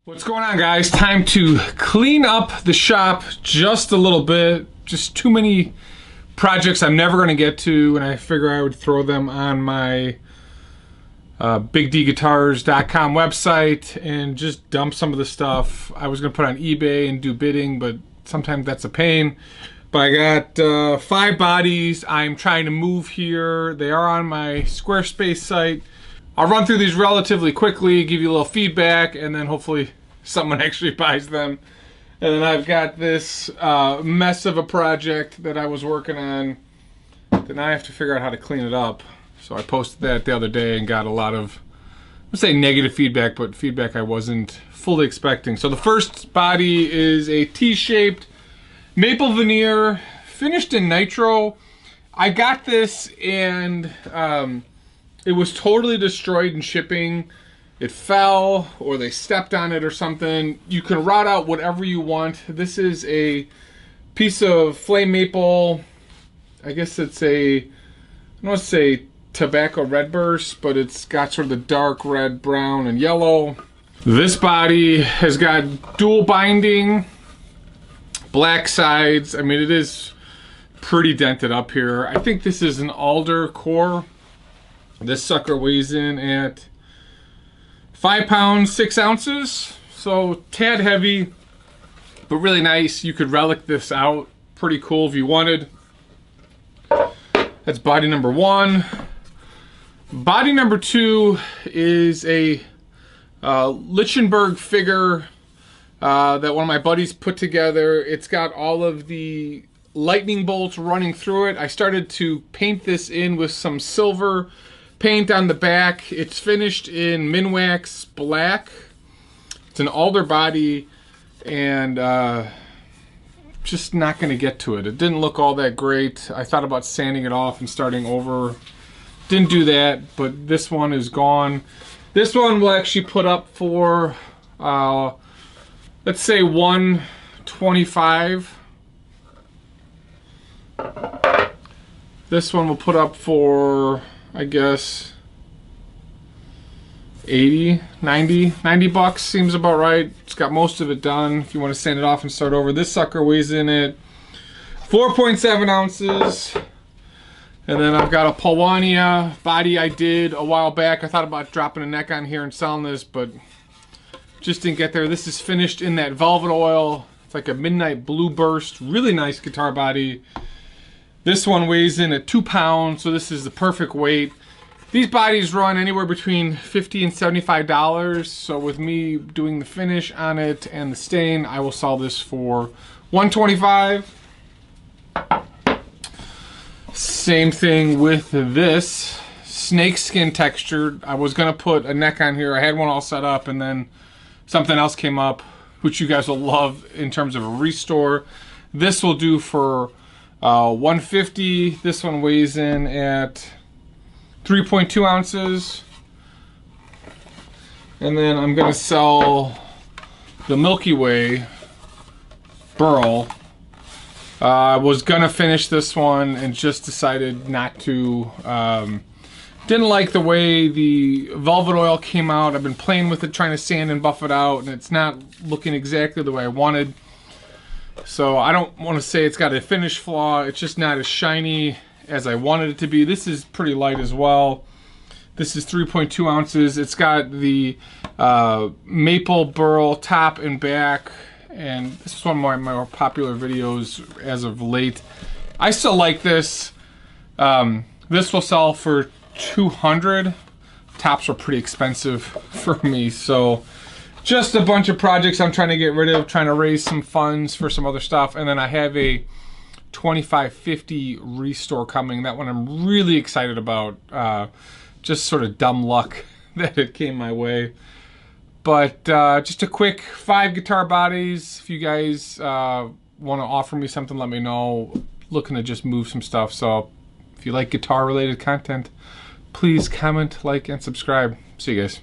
What's going on, guys? Time to clean up the shop just a little bit. Just too many projects I'm never going to get to, and I figure I would throw them on my BigdGuitars.com website and just dump some of the stuff. I was going to put on eBay and do bidding, but sometimes that's a pain. But I got 5 bodies I'm trying to move here. They are on my Squarespace site. I'll run through these relatively quickly, give you a little feedback, and then hopefully someone actually buys them. And then I've got this mess of a project that I was working on that now I have to figure out how to clean it up. So I posted that the other day and got a lot of, I would say negative feedback, but feedback I wasn't fully expecting. So the first body is a T-shaped maple veneer finished in nitro. I got this and it was totally destroyed in shipping. It fell or they stepped on it or something. You can route out whatever you want. This is a piece of flame maple. I guess it's a, I don't want to say tobacco redburst, but it's got sort of the dark red, brown, and yellow. This body has got dual binding, black sides. I mean, it is pretty dented up here. I think this is an alder core. This sucker weighs in at 5 pounds 6 ounces, so tad heavy, but really nice. You could relic this out, pretty cool if you wanted. That's body number 1. Body number 2 is a Lichtenberg figure that one of my buddies put together. It's got all of the lightning bolts running through it. I started to paint this in with some silver paint on the back. It's finished in Minwax black. It's an alder body, and just not going to get to it. It didn't look all that great. I thought about sanding it off and starting over. Didn't do that, but this one is gone. This one will actually put up for let's say $125. This one will put up for, I guess, 80, 90 bucks seems about right. It's got most of it done. If you want to sand it off and start over, this sucker weighs in at 4.7 ounces. And then I've got a Paulownia body I did a while back. I thought about dropping a neck on here and selling this, but just didn't get there. This is finished in that velvet oil. It's like a midnight blue burst. Really nice guitar body. This one weighs in at 2 pounds, so this is the perfect weight. These bodies run anywhere between $50 and $75, so with me doing the finish on it and the stain, I will sell this for $125. Same thing with this snakeskin textured. I was gonna put a neck on here. I had one all set up, and then something else came up, which you guys will love in terms of a restore. This will do for $150. This one weighs in at 3.2 ounces. And then I'm gonna sell the Milky Burl. I was gonna finish this one and just decided not to. Didn't like the way the velvet oil came out. I've been playing with it, trying to sand and buff it out, and it's not looking exactly the way I wanted. So I don't want to say it's got a finish flaw. It's just not as shiny as I wanted it to be. This is pretty light as well. This is 3.2 ounces. It's got the Maple Burl top and back, and this is one of my more popular videos as of late. I still like this. This will sell for $200. Tops are pretty expensive for me, so just a bunch of projects I'm trying to get rid of, trying to raise some funds for some other stuff. And then I have a 2550 restore coming. That one I'm really excited about. Just sort of dumb luck that it came my way. But just a quick 5 guitar bodies. If you guys want to offer me something, let me know. Looking to just move some stuff. So if you like guitar related content, please comment, like, and subscribe. See you guys.